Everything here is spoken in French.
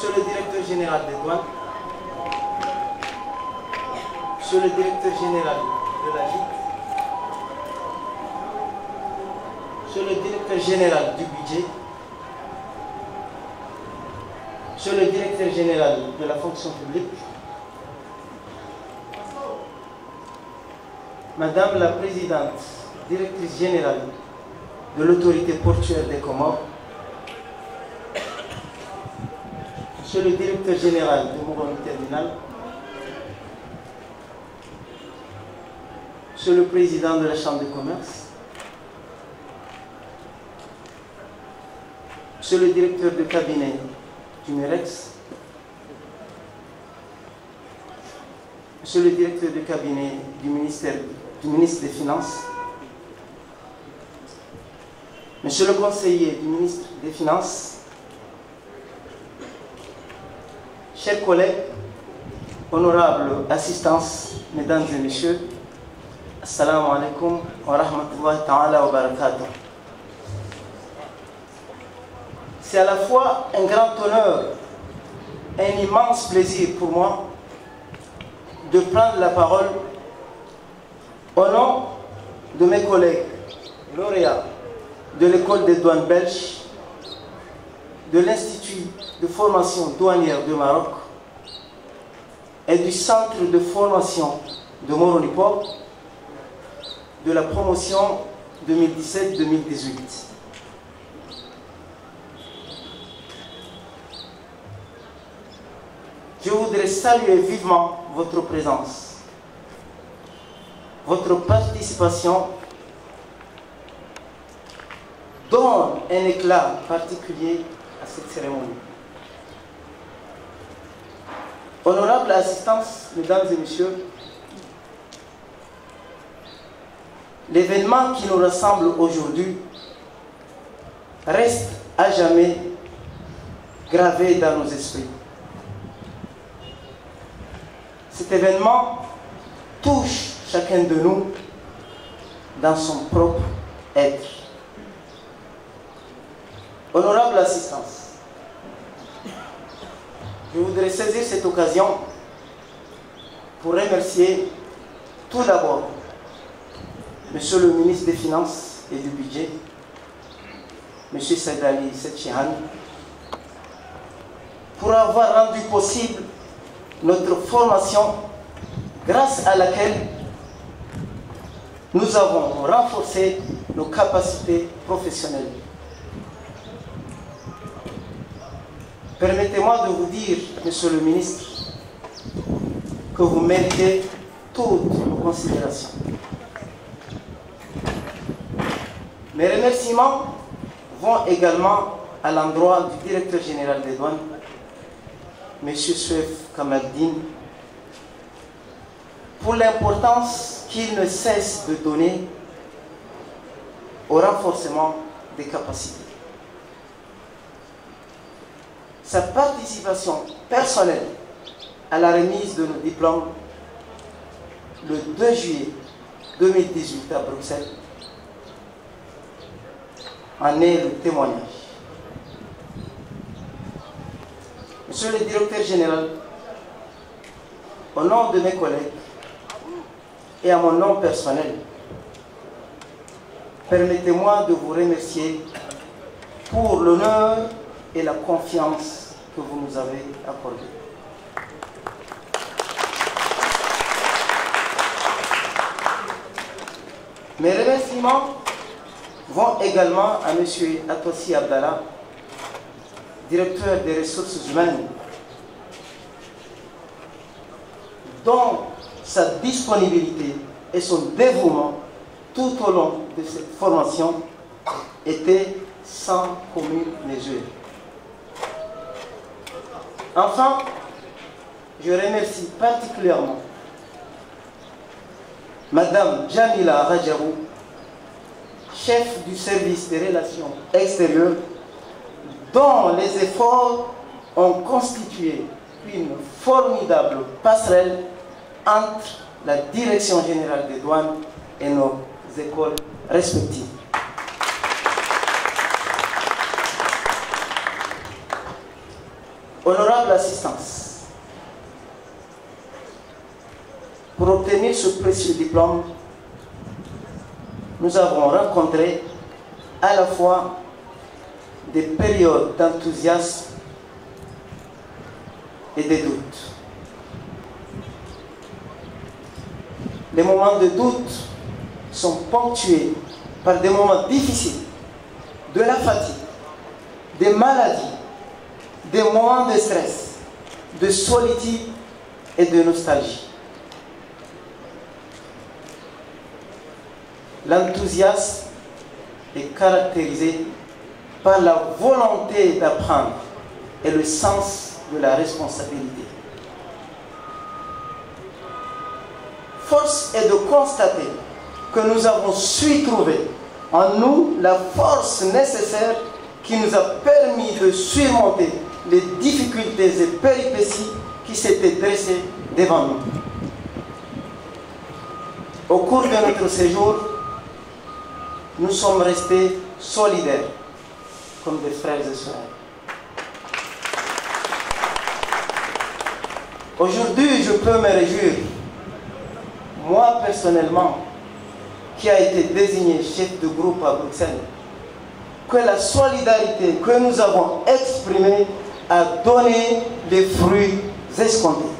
Monsieur le directeur général des douanes, Monsieur le directeur général de la GIC, Monsieur le directeur général du budget, Monsieur le directeur général de la fonction publique, Madame la présidente, directrice générale de l'autorité portuaire des Comores, Monsieur le directeur général de Moroni Terminal, Monsieur le président de la Chambre de commerce, Monsieur le directeur de cabinet du MEREX, Monsieur le directeur de cabinet du ministre des Finances, Monsieur le conseiller du ministre des Finances, chers collègues, honorables assistance, mesdames et messieurs, assalamu alaikum wa rahmatullahi ta'ala wa barakatuh. C'est à la fois un grand honneur et un immense plaisir pour moi de prendre la parole au nom de mes collègues lauréats de l'école des douanes belges, de l'Institut de formation douanière de Maroc et du Centre de formation de Moroni-Port de la promotion 2017-2018. Je voudrais saluer vivement votre présence, votre participation donne un éclat particulier à cette cérémonie. Honorable assistance, mesdames et messieurs, l'événement qui nous rassemble aujourd'hui reste à jamais gravé dans nos esprits. Cet événement touche chacun de nous dans son propre être. Honorable assistance, je voudrais saisir cette occasion pour remercier tout d'abord Monsieur le ministre des Finances et du Budget, Monsieur Saïdali Setchihan, pour avoir rendu possible notre formation grâce à laquelle nous avons renforcé nos capacités professionnelles. Permettez-moi de vous dire, Monsieur le ministre, que vous méritez toutes nos considérations. Mes remerciements vont également à l'endroit du directeur général des douanes, M. Souef Kamaldine, pour l'importance qu'il ne cesse de donner au renforcement des capacités. Sa participation personnelle à la remise de nos diplômes le 2 juillet 2018 à Bruxelles en est le témoignage. Monsieur le directeur général, au nom de mes collègues et à mon nom personnel, permettez-moi de vous remercier pour l'honneur et la confiance que vous nous avez accordée. Mes remerciements vont également à M. Atossi Abdallah, directeur des ressources humaines, dont sa disponibilité et son dévouement tout au long de cette formation étaient sans commune mesure. Enfin, je remercie particulièrement Madame Jamila Rajarou, chef du service des relations extérieures, dont les efforts ont constitué une formidable passerelle entre la Direction générale des douanes et nos écoles respectives. Honorable assistance, pour obtenir ce précieux diplôme, nous avons rencontré à la fois des périodes d'enthousiasme et des doutes. Les moments de doute sont ponctués par des moments difficiles, de la fatigue, des maladies, des moments de stress, de solitude et de nostalgie. L'enthousiasme est caractérisé par la volonté d'apprendre et le sens de la responsabilité. Force est de constater que nous avons su trouver en nous la force nécessaire qui nous a permis de surmonter les difficultés et péripéties qui s'étaient dressées devant nous. Au cours de notre séjour, nous sommes restés solidaires comme des frères et sœurs. Aujourd'hui, je peux me réjouir, moi personnellement, qui a été désigné chef de groupe à Bruxelles, que la solidarité que nous avons exprimée a donné les fruits escomptés.